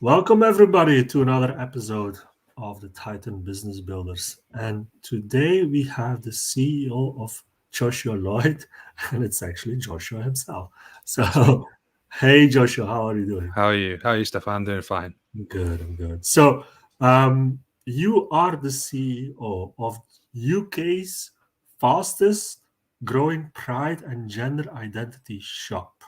Welcome, everybody, to another episode of the Titan Business Builders. And today we have the CEO of Joshua Lloyd, and it's actually Joshua himself. That's me. So, hey, Joshua, how are you doing? How are you? How are you, Stefan? I'm doing fine. Good, I'm good. So, you are the CEO of UK's fastest growing pride and gender identity shop.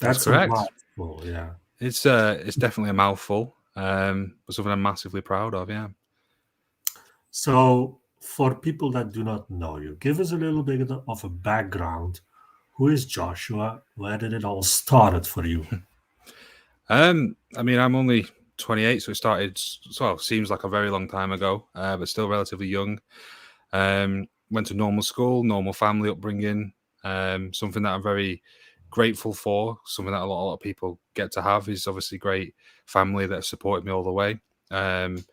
That's That's a correct. mouthful, yeah. It's definitely a mouthful, but something I'm massively proud of. Yeah. So, for people that do not know you, give us a little bit of a background. Who is Joshua? Where did it all started for you? I mean, I'm only 28, so it started. Well, seems like a very long time ago, but still relatively young. Went to normal school, normal family upbringing. Something that I'm very grateful for. Something that a lot of people get to have is obviously great family that supported me all the way. And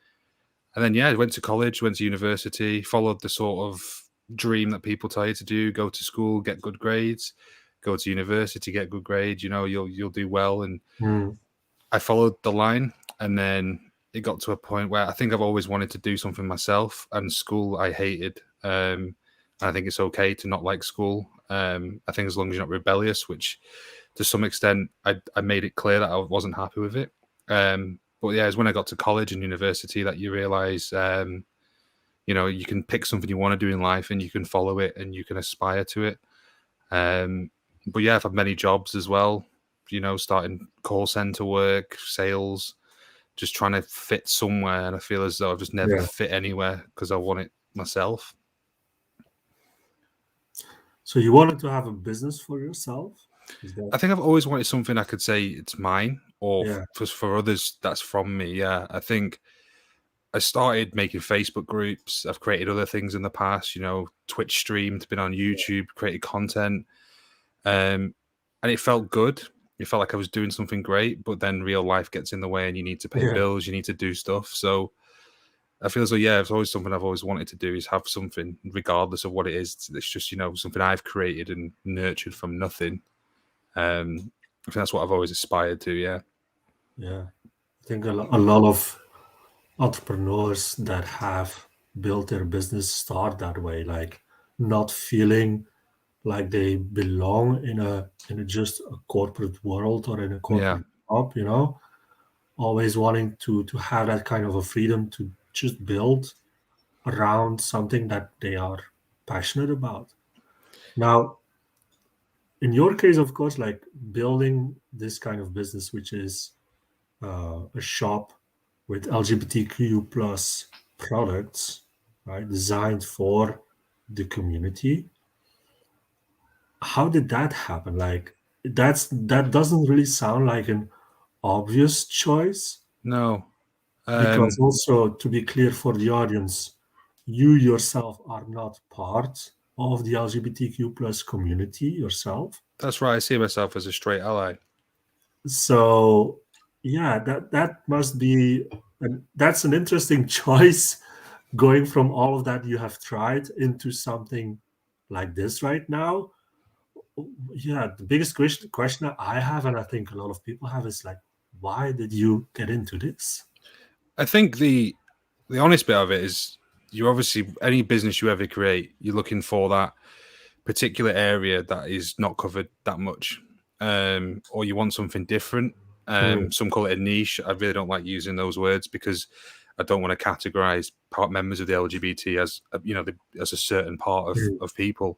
then, I went to college, went to university, followed the sort of dream that people tell you to do: go to school, get good grades, go to university, get good grades. You know, you'll do well. And I followed the line, and then it got to a point where I think I've always wanted to do something myself. And school, I hated. I think it's okay to not like school. I think as long as you're not rebellious, which to some extent I made it clear that I wasn't happy with it. But yeah, it's when I got to college and university that you realize, you can pick something you want to do in life and you can follow it and you can aspire to it. But yeah, I've had many jobs as well, starting call center work, sales, just trying to fit somewhere. And I feel as though I've just never fit anywhere because I want it myself. So, you wanted to have a business for yourself? I think I've always wanted something I could say it's mine, or Yeah. for others, that's from me. Yeah, I think I started making Facebook groups. I've created other things in the past, Twitch streamed, been on YouTube, created content. And it felt good. It felt like I was doing something great, but then real life gets in the way and you need to pay bills, you need to do stuff. So I feel as though, it's always something I've always wanted to do, is have something, regardless of what it is. It's just, something I've created and nurtured from nothing. I think that's what I've always aspired to. Yeah. I think a lot of entrepreneurs that have built their business start that way, like not feeling like they belong in a just a corporate world or in a corporate job, always wanting to have that kind of a freedom to just build around something that they are passionate about. Now, in your case, of course, like building this kind of business, which is a shop with LGBTQ plus products, right, designed for the community. How did that happen? Like that doesn't really sound like an obvious choice. No. Because also, to be clear for the audience, you yourself are not part of the LGBTQ plus community yourself. That's right. I see myself as a straight ally. So yeah, that must be, and that's an interesting choice, going from all of that you have tried into something like this right now. Yeah, the biggest question I have, and I think a lot of people have, is like, why did you get into this? I think the honest bit of it is, you obviously, any business you ever create, you're looking for that particular area that is not covered that much, or you want something different. Some call it a niche. I really don't like using those words because I don't want to categorize members of the LGBT as as a certain part of people.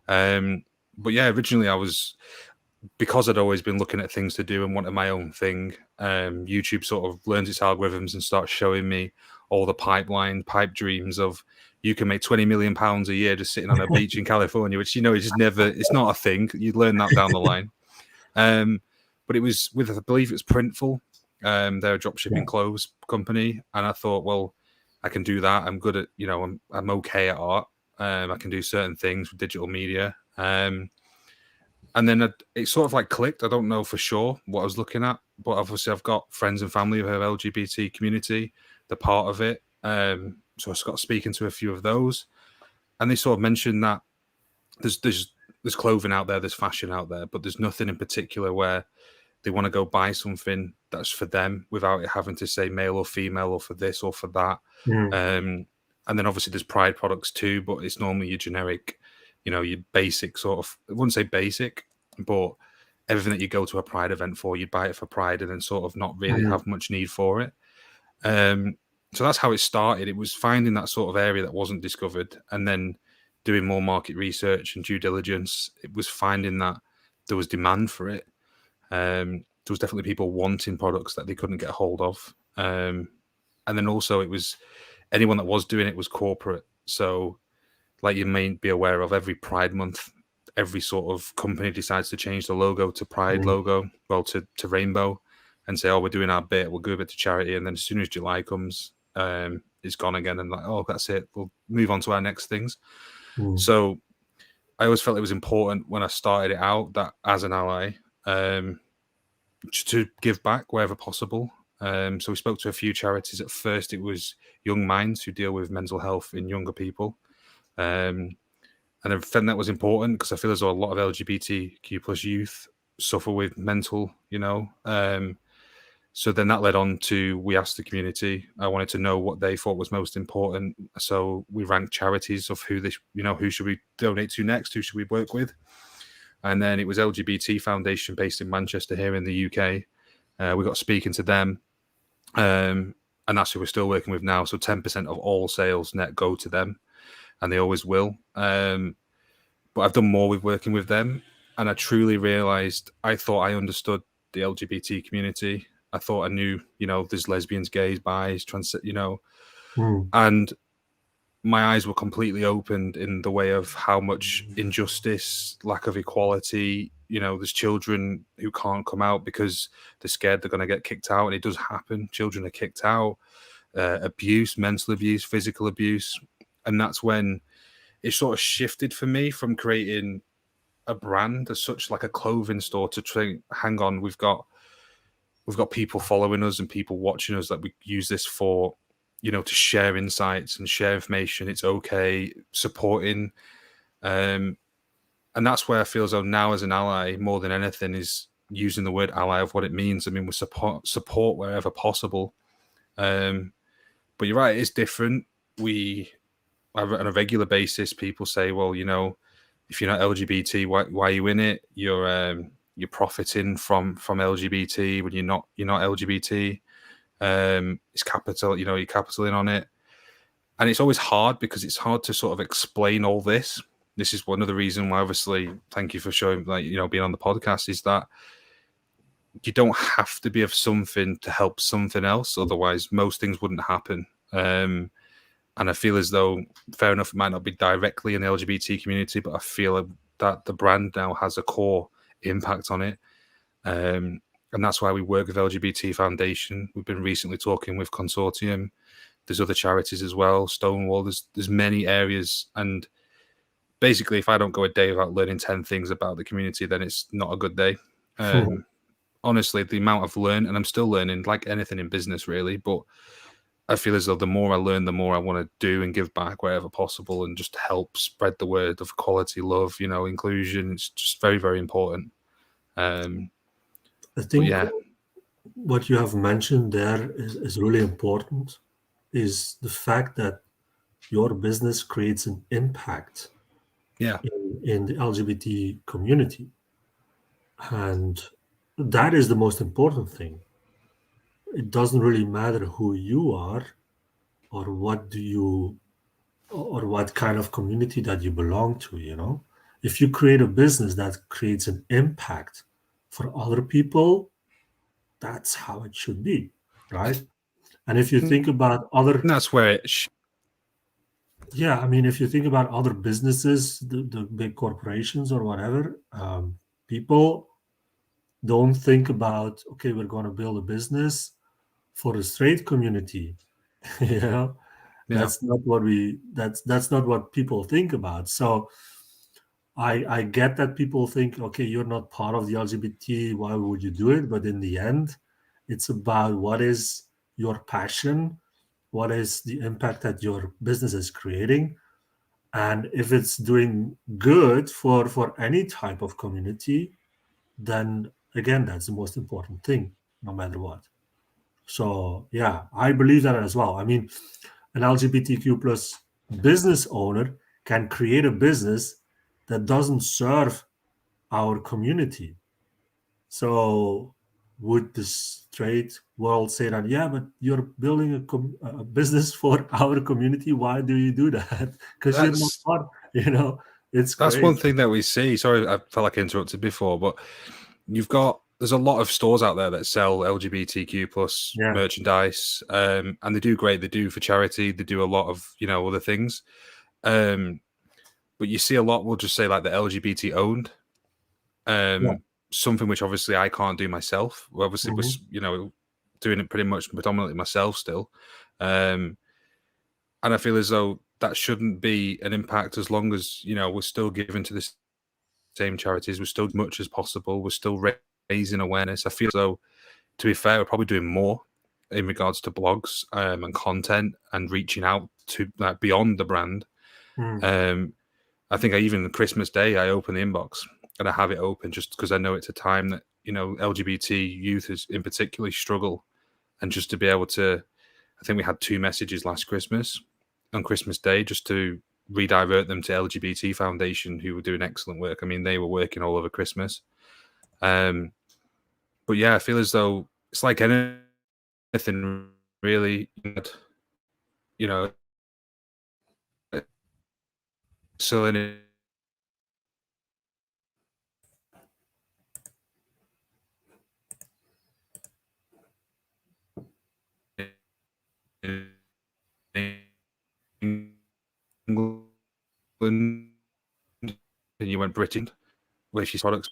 But yeah, originally because I'd always been looking at things to do and wanted my own thing. YouTube sort of learns its algorithms and starts showing me all the pipe dreams of, you can make £20 million a year just sitting on a beach in California, which, it's not a thing. You'd learn that down the line. But it was with, I believe it was Printful. They're a dropshipping clothes company. And I thought, well, I can do that. I'm good at, I'm okay at art. I can do certain things with digital media. And then it sort of like clicked. I don't know for sure what I was looking at, but obviously I've got friends and family who have LGBT community. They're part of it. So I got speaking to a few of those, and they sort of mentioned that there's clothing out there, there's fashion out there, but there's nothing in particular where they want to go buy something that's for them without it having to say male or female or for this or for that. And then obviously there's Pride products too, but it's normally your generic, your basic sort of, I wouldn't say basic, but everything that you go to a Pride event for, you'd buy it for Pride and then sort of not really have much need for it. So that's how it started. It was finding that sort of area that wasn't discovered and then doing more market research and due diligence. It was finding that there was demand for it. There was definitely people wanting products that they couldn't get hold of. And then also it was anyone that was doing it was corporate. So like you may be aware of, every Pride month, every sort of company decides to change the logo to Pride logo, well, to rainbow, and say, oh, we're doing our bit, we'll give a bit to charity. And then as soon as July comes, it's gone again. And like, oh, that's it. We'll move on to our next things. So I always felt it was important when I started it out that as an ally, to give back wherever possible. So we spoke to a few charities. At first, it was Young Minds, who deal with mental health in younger people. And I found that was important because I feel as though a lot of LGBTQ plus youth suffer with mental, so then that led on to, we asked the community. I wanted to know what they thought was most important. So we ranked charities of who who should we donate to next? Who should we work with? And then it was LGBT Foundation based in Manchester here in the UK. We got speaking to them. And that's who we're still working with now. So 10% of all sales net go to them, and they always will. But I've done more with working with them, and I truly realized I thought I understood the LGBT community. I thought I knew, there's lesbians, gays, bis, trans, and my eyes were completely opened in the way of how much injustice, lack of equality, there's children who can't come out because they're scared they're going to get kicked out. And it does happen. Children are kicked out, abuse, mental abuse, physical abuse. And that's when it sort of shifted for me from creating a brand as such, like a clothing store, to try, hang on, we've got people following us and people watching us that we use this for, to share insights and share information. It's okay, supporting. And that's where I feel as though now as an ally, more than anything, is using the word ally of what it means. I mean, we support wherever possible. But you're right, it's different. On a regular basis, people say, well, if you're not LGBT, why are you in it? You're profiting from LGBT when you're not LGBT. It's capital, you're capitaling on it. And it's always hard because it's hard to sort of explain all this. This is one of the reasons why, obviously, thank you for showing, being on the podcast, is that you don't have to be of something to help something else. Otherwise, most things wouldn't happen. And I feel as though, fair enough, it might not be directly in the LGBT community, but I feel that the brand now has a core impact on it. And that's why we work with LGBT Foundation. We've been recently talking with Consortium. There's other charities as well, Stonewall. There's many areas. And basically, if I don't go a day without learning 10 things about the community, then it's not a good day. Honestly, the amount I've learned, and I'm still learning, like anything in business, really, but I feel as though the more I learn, the more I want to do and give back wherever possible and just help spread the word of equality, love, inclusion. It's just very, very important. I think what you have mentioned there is really important, is the fact that your business creates an impact in the LGBT community. And that is the most important thing. It doesn't really matter who you are or what kind of community that you belong to. If you create a business that creates an impact for other people, that's how it should be, right? And if you think about other, that's where it if you think about other businesses, the big corporations or whatever, people don't think about, okay, we're going to build a business for the straight community. That's not what people think about. So I get that people think, okay, you're not part of the LGBT, why would you do it? But in the end, it's about what is your passion, what is the impact that your business is creating, and if it's doing good for any type of community, then again, that's the most important thing, no matter what. So yeah, I believe that as well. I mean, an LGBTQ plus business owner can create a business that doesn't serve our community. So would the straight world say that, yeah, but you're building a business for our community? Why do you do that? Because you're not That's part, you know, it's that's one crazy. thing that we see. Sorry, I felt like I interrupted before, but there's a lot of stores out there that sell LGBTQ plus Yeah. merchandise, and they do great. They do for charity. They do a lot of other things. But you see a lot will just say like the LGBT owned, Yeah. something which obviously I can't do myself. Obviously, Mhm. we're doing it pretty much predominantly myself still, and I feel as though that shouldn't be an impact as long as we're still giving to the same charities. We're still as much as possible. We're still raising awareness. I feel as though, to be fair, we're probably doing more in regards to blogs and content and reaching out to beyond the brand. Mm. I think even Christmas Day, I open the inbox and I have it open just because I know it's a time that LGBT youth is in particularly struggle, and just to be able to, I think we had 2 messages last Christmas on Christmas Day just to redirect them to LGBT Foundation, who were doing excellent work. I mean, they were working all over Christmas. But yeah, I feel as though it's like anything really, you know, so in England, and you went Britain, where she's products.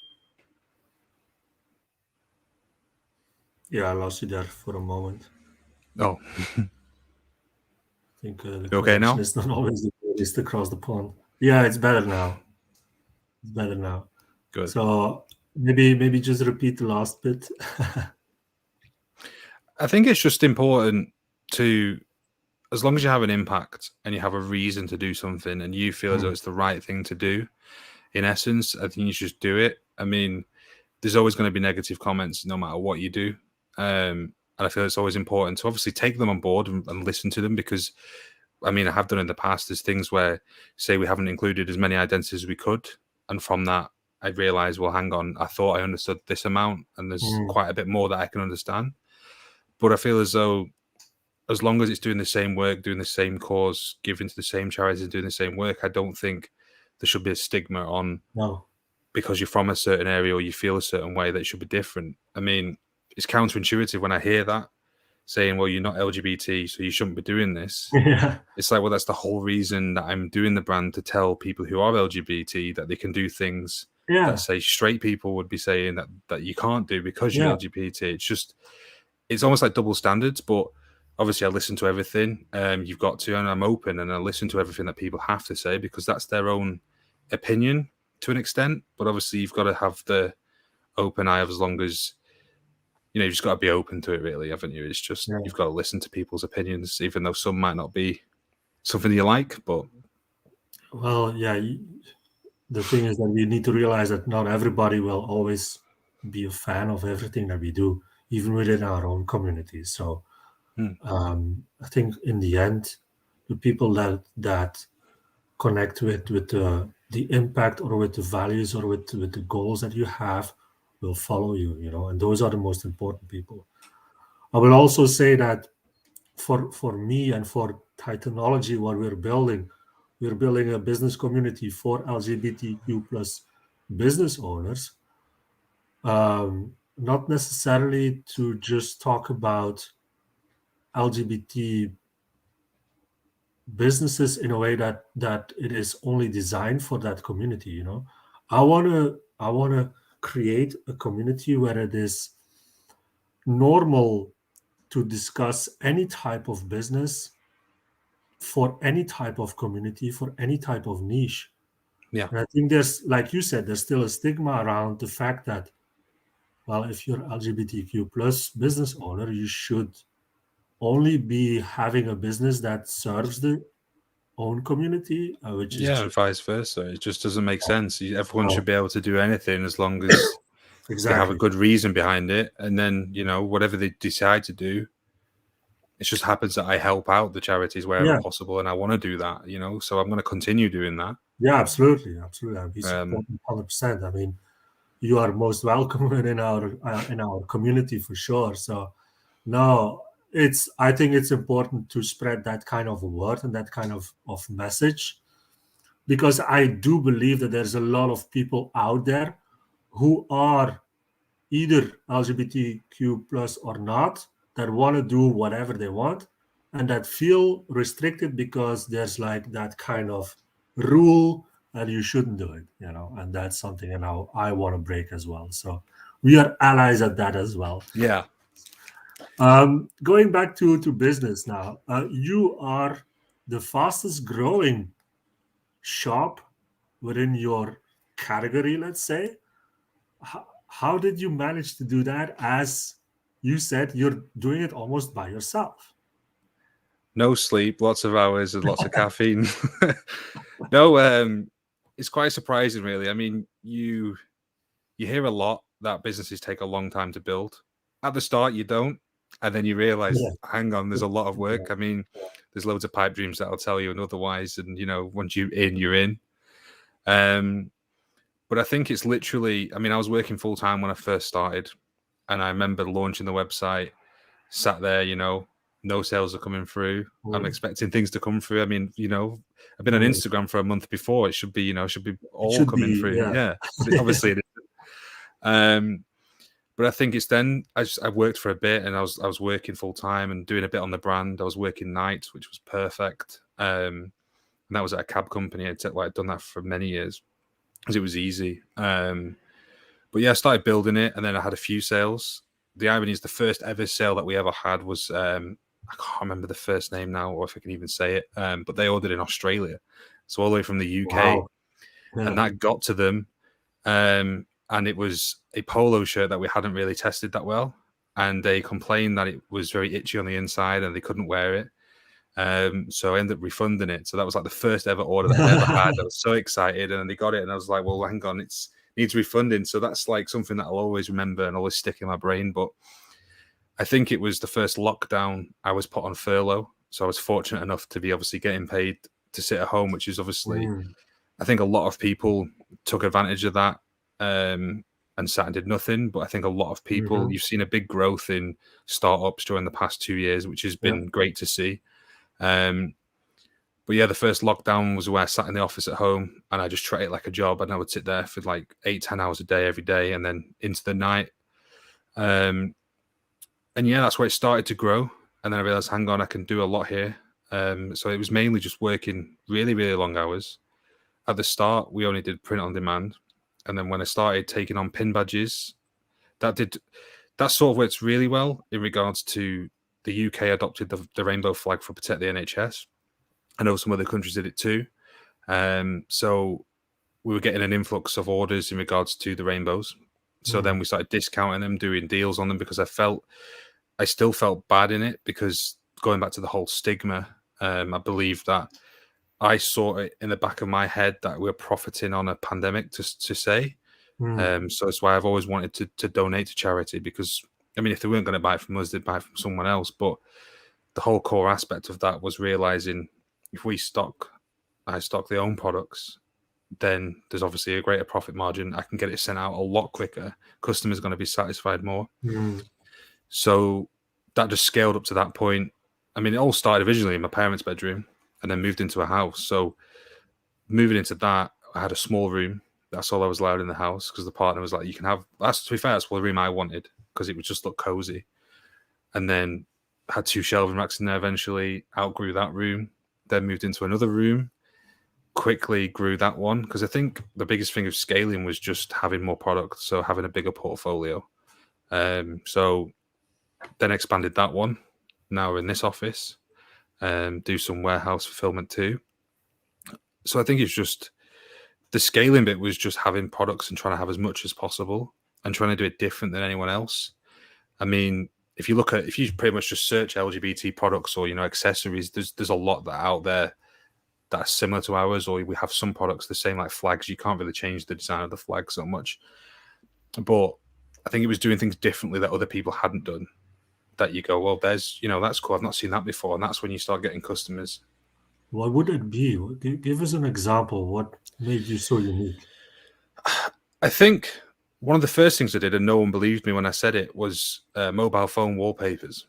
Yeah, I lost you there for a moment. Oh, I think the you okay connection now? is not always the greatest across the pond. Yeah, it's better now. It's better now. Good. So maybe just repeat the last bit. I think it's just important to, as long as you have an impact and you have a reason to do something and you feel as though it's the right thing to do, in essence, I think you should just do it. I mean, there's always going to be negative comments no matter what you do. And I feel it's always important to obviously take them on board and listen to them, because, I mean, I have done in the past, there's things where, say, we haven't included as many identities as we could. And from that, I realized, well, hang on, I thought I understood this amount and there's quite a bit more that I can understand. But I feel as though, as long as it's doing the same work, doing the same cause, giving to the same charities and doing the same work, I don't think there should be a stigma on No. because you're from a certain area or you feel a certain way that it should be different. I mean, it's counterintuitive when I hear that, saying, well, you're not LGBT, so you shouldn't be doing this. Yeah. It's like, well, that's the whole reason that I'm doing the brand, to tell people who are LGBT that they can do things Yeah. that, say, straight people would be saying that you can't do because you're Yeah. LGBT. It's almost like double standards, but obviously I listen to everything. You've got to, and I'm open and I listen to everything that people have to say, because that's their own opinion to an extent. But obviously you've got to have the open eye, of as long as, you've just got to be open to it, really, haven't you? It's just, you've got to listen to people's opinions, even though some might not be something you like, but. Well, yeah, the thing is that we need to realize that not everybody will always be a fan of everything that we do, even within our own communities. So I think in the end, the people that connect with the impact or with the values or with the goals that you have will follow you, and those are the most important people. I will also say that for me and for Titanology, what we're building a business community for LGBTQ plus business owners, not necessarily to just talk about LGBT businesses in a way that it is only designed for that community. I want to create a community where it is normal to discuss any type of business for any type of community, for any type of niche. Yeah. And I think there's, like you said, there's still a stigma around the fact that, well, if you're LGBTQ plus business owner, you should only be having a business that serves the own community, which is Yeah, just and vice versa. It just doesn't make sense. Everyone no. should be able to do anything as long as They have a Exactly. good reason behind it, and then whatever they decide to do, it just happens that I help out the charities wherever Yeah. possible, and I want to do that. So I'm going to continue doing that. Yeah, absolutely. Absolutely. We support Um, 100%. I mean, you are most welcome in our community for sure. So no, I think it's important to spread that kind of word and that kind of message, because I do believe that there's a lot of people out there who are either LGBTQ plus or not, that want to do whatever they want, and that feel restricted because there's like that kind of rule that you shouldn't do it, and that's something I want to break as well. So we are allies at that as well. yeah. Going back to business now, you are the fastest growing shop within your category, let's say. How did you manage to do that? As you said, you're doing it almost by yourself. No sleep, lots of hours, and lots of caffeine. No, it's quite surprising, really. I mean, you hear a lot that businesses take a long time to build. At the start, you don't, and then you realize, Yeah. hang on, there's a lot of work. Yeah. I mean, there's loads of pipe dreams that'll tell you and otherwise, and once you're in. Um, but I think it's literally. I mean, I was working full time when I first started, and I remember launching the website, sat there, no sales are coming through. I'm Mm, expecting things to come through. I mean, I've been on mm. Instagram for a month before. It should be, should be It all should coming be, through. yeah. Yeah, but obviously it is. Um, but I think it's then I worked for a bit, and I was working full time and doing a bit on the brand. I was working nights, which was perfect. And that was at a cab company. I'd done that for many years because it was easy. But yeah, I started building it, and then I had a few sales. The irony is, the first ever sale that we ever had was I can't remember the first name now, or if I can even say it. But they ordered in Australia, so all the way from the UK, Wow. and Yeah. that got to them. And it was a polo shirt that we hadn't really tested that well, and they complained that it was very itchy on the inside and they couldn't wear it. So I ended up refunding it. So that was like the first ever order that I ever had. I was so excited, and then they got it, and I was like, "Well, hang on, it needs refunding." So that's like something that I'll always remember and always stick in my brain. But I think it was the first lockdown I was put on furlough, so I was fortunate enough to be obviously getting paid to sit at home, which is obviously, Mm, I think a lot of people took advantage of that, and sat and did nothing. But I think a lot of people, mhm. you've seen a big growth in startups during the past 2 years, which has Yeah. been great to see. Um, but yeah, the first lockdown was where I sat in the office at home and I just treat it like a job, and I would sit there for like 8-10 hours a day every day, and then into the night. Um, and yeah, that's where it started to grow. And then I realized, hang on, I can do a lot here. So it was mainly just working really, really long hours. At the start, we only did print on demand. And then when I started taking on pin badges, that sort of works really well in regards to the UK adopted the rainbow flag for Protect the NHS. I know some other countries did it too. So we were getting an influx of orders in regards to the rainbows. So Mm, then we started discounting them, doing deals on them, because I still felt bad in it, because going back to the whole stigma, I believe that I saw it in the back of my head that we're profiting on a pandemic, to say. mm, So that's why I've always wanted to donate to charity, because I mean, if they weren't going to buy it from us, they'd buy it from someone else. But the whole core aspect of that was realizing, if I stock their own products, then there's obviously a greater profit margin. I can get it sent out a lot quicker. Customers are going to be satisfied more. mm, So that just scaled up to that point. I mean, it all started originally in my parents' bedroom and then moved into a house. So moving into that, I had a small room. That's all I was allowed in the house, because the partner was like, "You can have." That's, to be fair, that's the room I wanted, because it would just look cozy. And then had 2 shelving racks in there. Eventually, outgrew that room. Then moved into another room. Quickly grew that one, because I think the biggest thing of scaling was just having more product, so having a bigger portfolio. So then expanded that one. Now we're in this office. Do some warehouse fulfillment too. So I think it's just the scaling bit was just having products and trying to have as much as possible and trying to do it different than anyone else. I mean, if you pretty much just search LGBT products or accessories, there's a lot that are out there that are similar to ours, or we have some products the same, like flags. You can't really change the design of the flag so much, but I think it was doing things differently that other people hadn't done. That you go, well, there's, that's cool. I've not seen that before, and that's when you start getting customers. What would it be? Give us an example. What made you so unique? I think one of the first things I did, and no one believed me when I said it, was mobile phone wallpapers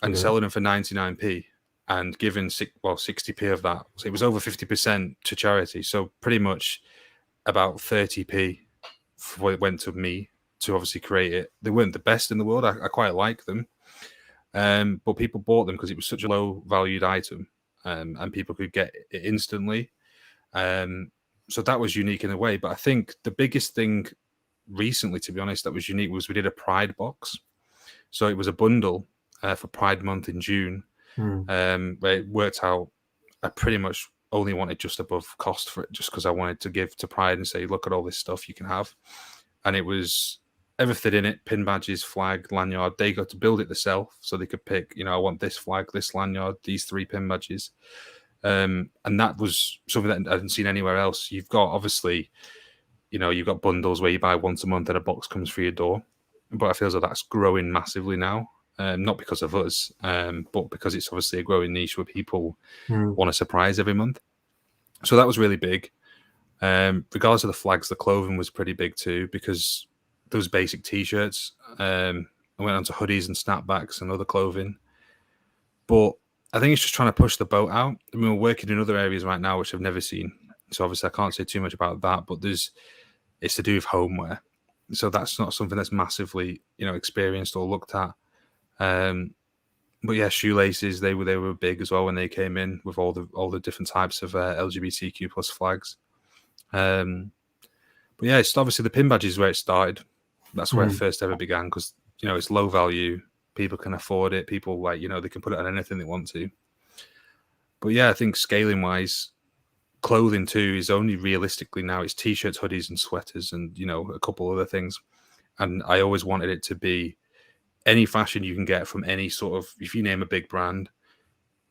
and Okay. selling them for 99p and giving 60p of that. So it was over 50% to charity. So pretty much about 30p went to me to obviously create it. They weren't the best in the world. I quite like them. But people bought them because it was such a low valued item, and people could get it instantly. So that was unique in a way. But I think the biggest thing recently, to be honest, that was unique was we did a Pride box. So it was a bundle for Pride Month in June, where it worked out. I pretty much only wanted just above cost for it, just because I wanted to give to Pride and say, look at all this stuff you can have. And it was everything in it: pin badges, flag, lanyard. They got to build it themselves, so they could pick, I want this flag, this lanyard, these 3 pin badges. And that was something that I hadn't seen anywhere else. You've got, obviously, you've got bundles where you buy once a month and a box comes through your door. But I feel as though that's growing massively now. Not because of us, but because it's obviously a growing niche where people want a surprise every month. So that was really big. Regardless of the flags, the clothing was pretty big too, because those basic T-shirts. I went on to hoodies and snapbacks and other clothing. But I think it's just trying to push the boat out. I mean, we're working in other areas right now, which I've never seen. So obviously I can't say too much about that, but it's to do with homeware. So that's not something that's massively, experienced or looked at. But yeah, shoelaces, they were big as well when they came in with all the different types of LGBTQ plus flags. But yeah, it's obviously the pin badges where it started. That's where it first ever began, because it's low value. People can afford it. People they can put it on anything they want to. But yeah, I think scaling wise, clothing too is only realistically now it's T-shirts, hoodies, and sweaters, and a couple other things. And I always wanted it to be any fashion you can get from any sort of, if you name a big brand,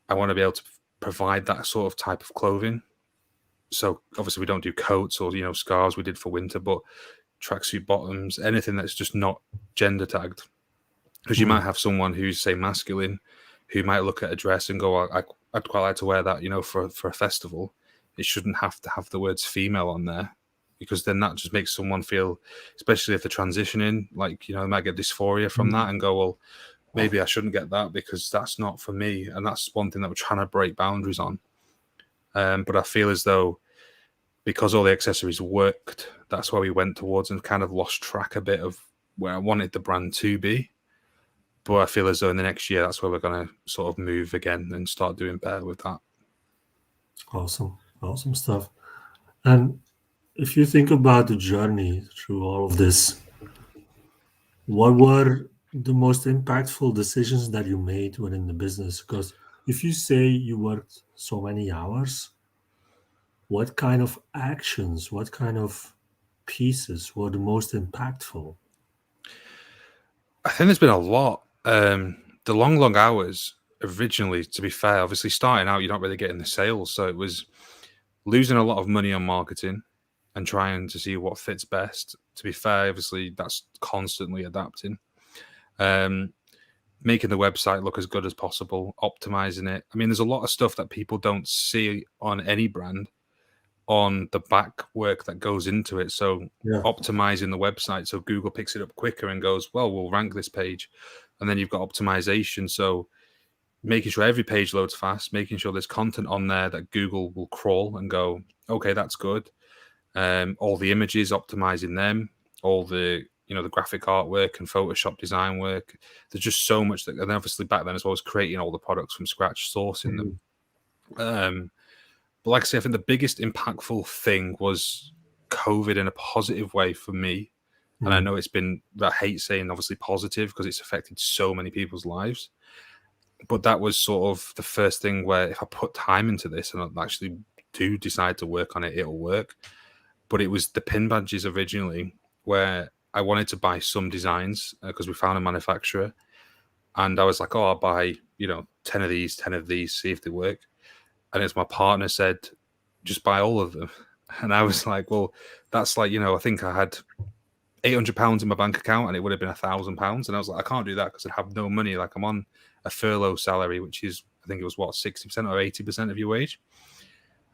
I want to be able to provide that sort of type of clothing. So obviously we don't do coats or scarves we did for winter, but tracksuit bottoms, anything that's just not gender tagged. Because you might have someone who's, say, masculine, who might look at a dress and go, I'd quite like to wear that, for a festival. It shouldn't have to have the words female on there, because then that just makes someone feel, especially if they're transitioning, they might get dysphoria from that and go, well, maybe I shouldn't get that because that's not for me. And that's one thing that we're trying to break boundaries on. But I feel as though because all the accessories worked, that's where we went towards, and kind of lost track a bit of where I wanted the brand to be. But I feel as though in the next year, that's where we're going to sort of move again and start doing better with that. Awesome stuff. And if you think about the journey through all of this, what were the most impactful decisions that you made within the business? Because if you say you worked so many hours, what kind of actions, what kind of pieces were the most impactful? I think there's been a lot. The long hours originally, to be fair, obviously starting out, you're not really getting the sales. So it was losing a lot of money on marketing and trying to see what fits best. To be fair, obviously that's constantly adapting. Making the website look as good as possible, optimizing it. I mean, there's a lot of stuff that people don't see on any brand, on the back work that goes into it. So optimizing the website so Google picks it up quicker and goes, well, we'll rank this page. And then you've got optimization. So making sure every page loads fast, making sure there's content on there that Google will crawl and go, okay, that's good. All the images, optimizing them, all the the graphic artwork and Photoshop design work. There's just so much that, and obviously back then as well as creating all the products from scratch, sourcing them. But like I say, I think the biggest impactful thing was COVID in a positive way for me. And I know it's been, I hate saying obviously positive because it's affected so many people's lives. But that was sort of the first thing where if I put time into this and I actually do decide to work on it, it'll work. But it was the pin badges originally where I wanted to buy some designs because we found a manufacturer. And I was like, oh, I'll buy, 10 of these, see if they work. And as my partner said, just buy all of them. And I was like, well, that's like, I think I had £800 in my bank account and it would have been £1,000. And I was like, I can't do that because I have no money. Like I'm on a furlough salary, which is, I think it was what, 60% or 80% of your wage.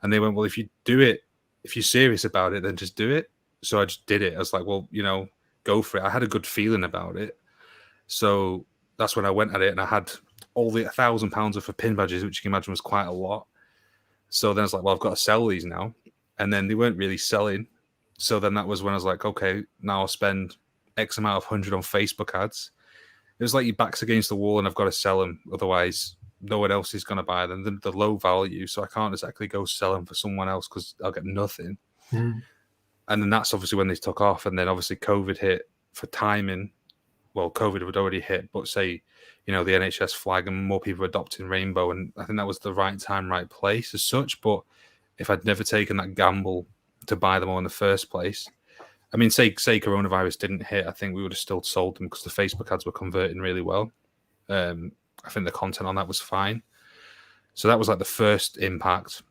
And they went, well, if you do it, if you're serious about it, then just do it. So I just did it. I was like, well, go for it. I had a good feeling about it. So that's when I went at it, and I had all the £1,000 worth of pin badges, which you can imagine was quite a lot. So then I was like, well, I've got to sell these now. And then they weren't really selling. So then that was when I was like, okay, now I'll spend X amount of 100 on Facebook ads. It was like your back's against the wall and I've got to sell them. Otherwise, no one else is going to buy them. They're low value. So I can't exactly go sell them for someone else because I'll get nothing. Mm. And then that's obviously when they took off. And then obviously COVID hit for timing. Well, COVID had already hit, but say, the NHS flag and more people adopting Rainbow. And I think that was the right time, right place as such. But if I'd never taken that gamble to buy them all in the first place, I mean, say coronavirus didn't hit, I think we would have still sold them because the Facebook ads were converting really well. I think the content on that was fine. So that was like the first impact.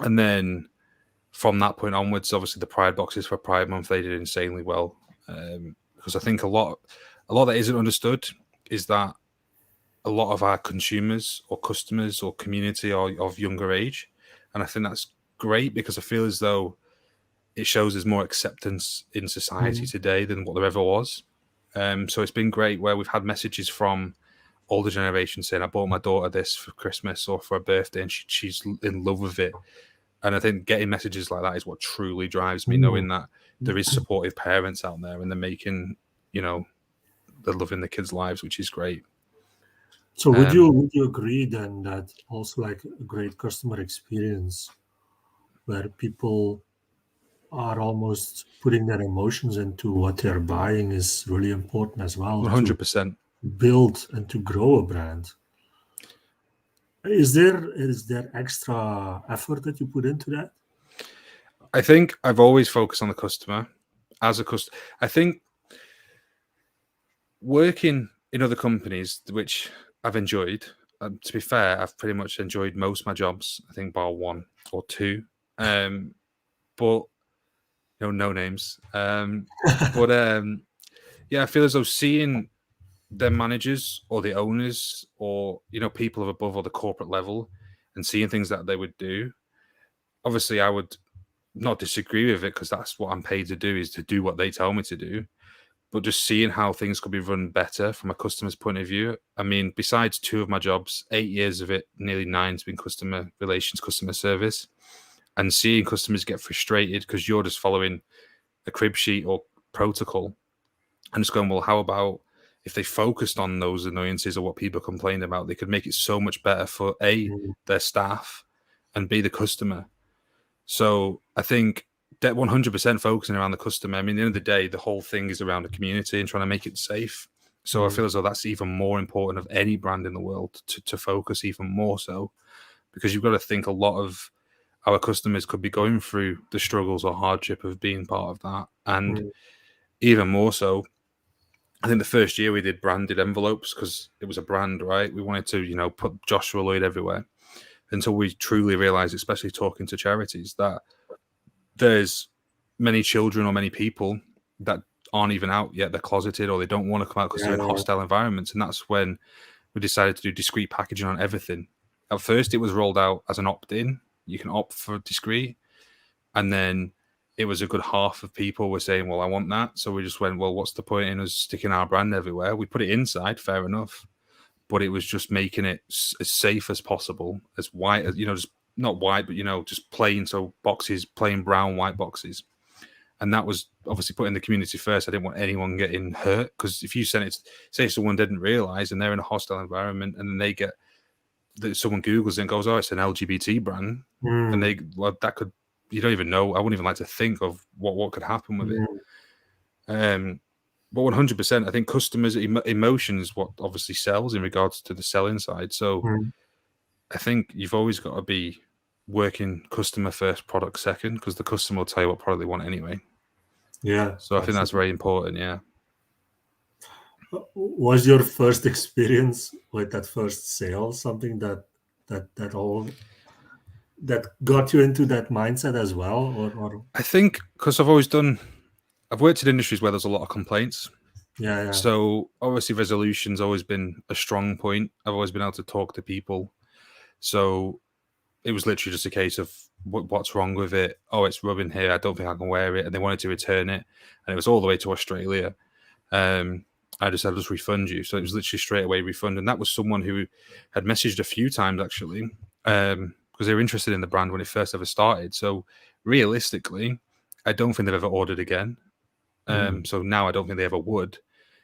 And then from that point onwards, obviously the Pride boxes for Pride Month, they did insanely well. Because I think a lot that isn't understood is that a lot of our consumers or customers or community are of younger age. And I think that's great because I feel as though it shows there's more acceptance in society today than what there ever was. So it's been great where we've had messages from older generations saying, I bought my daughter this for Christmas or for a birthday and she's in love with it. And I think getting messages like that is what truly drives me, knowing that there is supportive parents out there and they're making, they're loving the kids' lives, which is great. So would you agree then that also like a great customer experience where people are almost putting their emotions into what they're buying is really important as well 100%. to build and to grow a brand? Is there extra effort that you put into that? I think I've always focused on the customer as a customer. I think working in other companies, which I've enjoyed, to be fair, I've pretty much enjoyed most of my jobs, I think bar one or two. But no names. Yeah, I feel as though seeing their managers or the owners or people above or the corporate level and seeing things that they would do, obviously I would not disagree with it because that's what I'm paid to do, is to do what they tell me to do. But just seeing how things could be run better from a customer's point of view. I mean, besides 2 of my jobs, 8 years of it, nearly 9 has been customer relations, customer service, and seeing customers get frustrated because you're just following a crib sheet or protocol and just going, well, how about if they focused on those annoyances or what people complained about, they could make it so much better for A, their staff, and B, the customer. So I think that 100% focusing around the customer. I mean, at the end of the day, the whole thing is around the community and trying to make it safe. So I feel as though that's even more important of any brand in the world to focus even more so, because you've got to think a lot of our customers could be going through the struggles or hardship of being part of that. And even more so, I think the first year we did branded envelopes because it was a brand, right? We wanted to, put Joshua Lloyd everywhere until we truly realized, especially talking to charities, that there's many children or many people that aren't even out yet. They're closeted or they don't want to come out because they're in hostile environments. And that's when we decided to do discreet packaging on everything. At first, it was rolled out as an opt-in. You can opt for discreet. And then it was a good half of people were saying, well, I want that. So we just went, well, what's the point in us sticking our brand everywhere? We put it inside, fair enough. But it was just making it as safe as possible, as white as, just not white, but, just plain. So boxes, plain brown, white boxes. And that was obviously putting the community first. I didn't want anyone getting hurt because if you send it, say someone didn't realize and they're in a hostile environment and then they get, someone Googles it and goes, oh, it's an LGBT brand. And that could, you don't even know. I wouldn't even like to think of what could happen with it. But 100%, I think customers' emotion is what obviously sells in regards to the selling side. So I think you've always got to be working customer first, product second, because the customer will tell you what product they want anyway. Yeah. So I think that's very important. Yeah. Was your first experience with that first sale something that got you into that mindset as well, or? I think because I've always done I've worked in industries where there's a lot of complaints. Yeah, yeah. So obviously resolution's always been a strong point. I've always been able to talk to people. So it was literally just a case of what's wrong with it. Oh, it's rubbing here. I don't think I can wear it. And they wanted to return it. And it was all the way to Australia. I just said, I'll just refund you. So it was literally straight away refund. And that was someone who had messaged a few times actually, because they were interested in the brand when it first ever started. So realistically, I don't think they've ever ordered again. So now I don't think they ever would.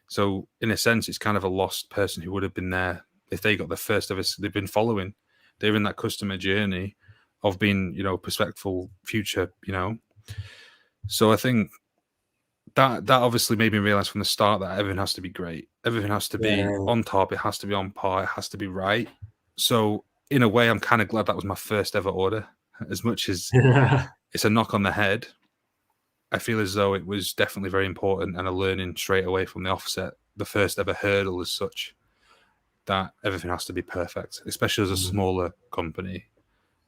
So in a sense, it's kind of a lost person who would have been there if they got the first ever. They've been following. They're in that customer journey of being, prospectful future. So I think that obviously made me realize from the start that everything has to be great. Everything has to be Yeah. on top. It has to be on par. It has to be right. So in a way, I'm kind of glad that was my first ever order. As much as Yeah. it's a knock on the head, I feel as though it was definitely very important and a learning straight away from the offset, the first ever hurdle as such, that everything has to be perfect, especially as a smaller company.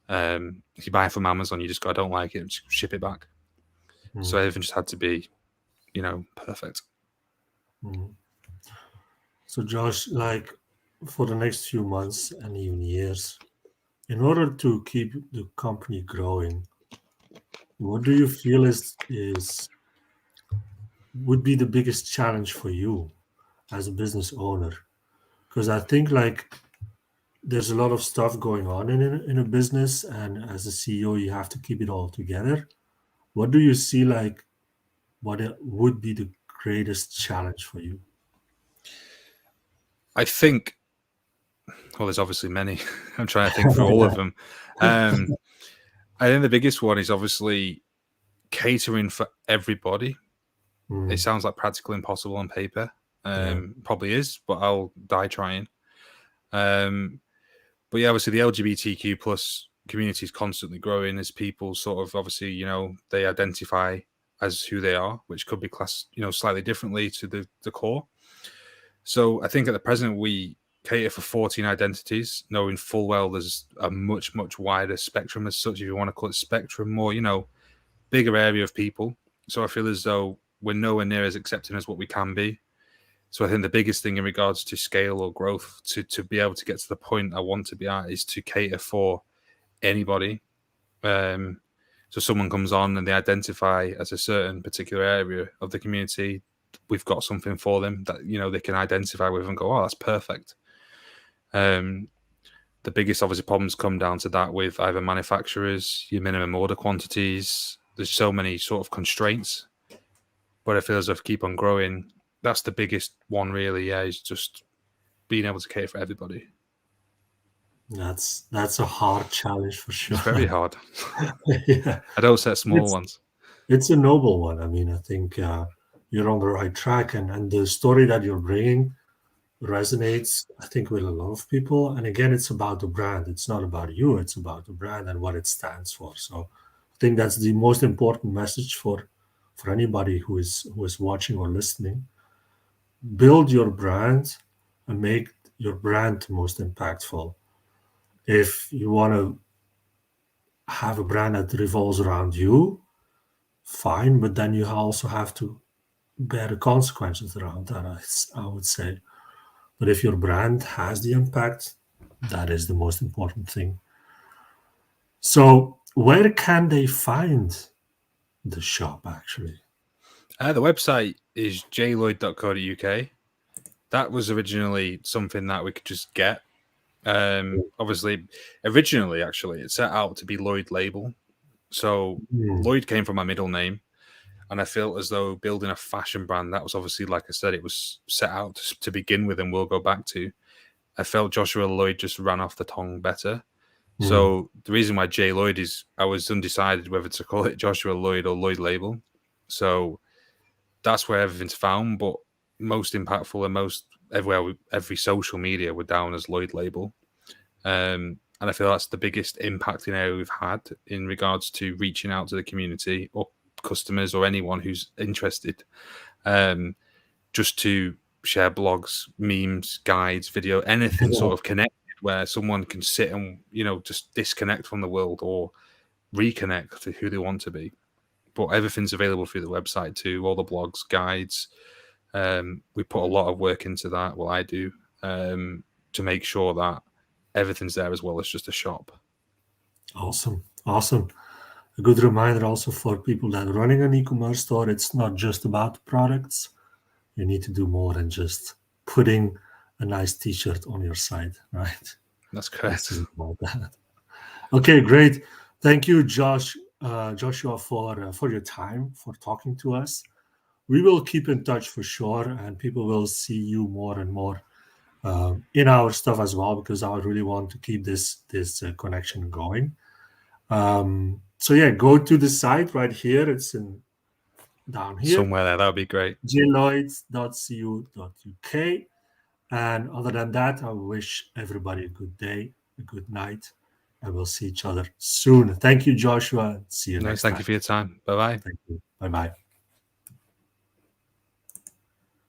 If you buy from Amazon, you just go, I don't like it, just ship it back. So everything just had to be, perfect. So Josh, like for the next few months and even years, in order to keep the company growing, what do you feel is would be the biggest challenge for you as a business owner? Because I think like there's a lot of stuff going on in a business, and as a CEO, you have to keep it all together. What do you see like what would be the greatest challenge for you? I think, well, there's obviously many. I'm trying to think through all of them. I think the biggest one is obviously catering for everybody. It sounds like practically impossible on paper. Probably is, but I'll die trying. But yeah, obviously the LGBTQ plus community is constantly growing as people sort of obviously, they identify as who they are, which could be classed, slightly differently to the core. So I think at the present we cater for 14 identities, knowing full well there's a much, much wider spectrum as such, if you want to call it spectrum, more, bigger area of people. So I feel as though we're nowhere near as accepting as what we can be. So I think the biggest thing in regards to scale or growth to be able to get to the point I want to be at is to cater for anybody. So someone comes on and they identify as a certain particular area of the community, we've got something for them that, they can identify with and go, oh, that's perfect. The biggest obviously problems come down to that with either manufacturers, your minimum order quantities. There's so many sort of constraints, but I feel as if keep on growing, that's the biggest one really. Yeah, is just being able to cater for everybody. That's a hard challenge for sure. It's very hard. Yeah, I don't set small it's ones. it's a noble one. I mean, I think you're on the right track, and the story that you're bringing resonates, I think, with a lot of people. And again, it's about the brand. It's not about you. It's about the brand and what it stands for. So I think that's the most important message for anybody who is watching or listening. Build your brand and make your brand the most impactful. If you want to have a brand that revolves around you, fine, but then you also have to bear the consequences around that, I would say. But if your brand has the impact, that is the most important thing. So, where can they find the shop actually? The website is jloyd.co.uk. That was originally something that we could just get. Obviously, originally, actually, it set out to be Lloyd Label. So Lloyd came from my middle name. And I felt as though building a fashion brand, that was obviously, like I said, it was set out to begin with and we'll go back to. I felt Joshua Lloyd just ran off the tongue better. So the reason why J Lloyd is, I was undecided whether to call it Joshua Lloyd or Lloyd Label. So that's where everything's found. But most impactful and most everywhere, every social media were down as Lloyd Label. And I feel that's the biggest impacting area we've had in regards to reaching out to the community or customers or anyone who's interested, just to share blogs, memes, guides, video, anything sort of connected where someone can sit and just disconnect from the world or reconnect to who they want to be. but everything's available through the website too. All the blogs, guides. We put a lot of work into that. Well, I do, to make sure that everything's there as well as just a shop. Awesome. A good reminder also for people that are running an e-commerce store, it's not just about the products. You need to do more than just putting a nice t-shirt on your site, right? That's correct. About that. Okay, great. Thank you, Joshua, for your time, for talking to us. We will keep in touch for sure, and people will see you more and more in our stuff as well, because I really want to keep this connection going. So yeah, go to the site right here. It's down here. Somewhere there. That would be great. jlloyd.co.uk. And other than that, I wish everybody a good day, a good night, and we'll see each other soon. Thank you, Joshua. See you next time. Thank you for your time. Bye-bye. Thank you. Bye-bye.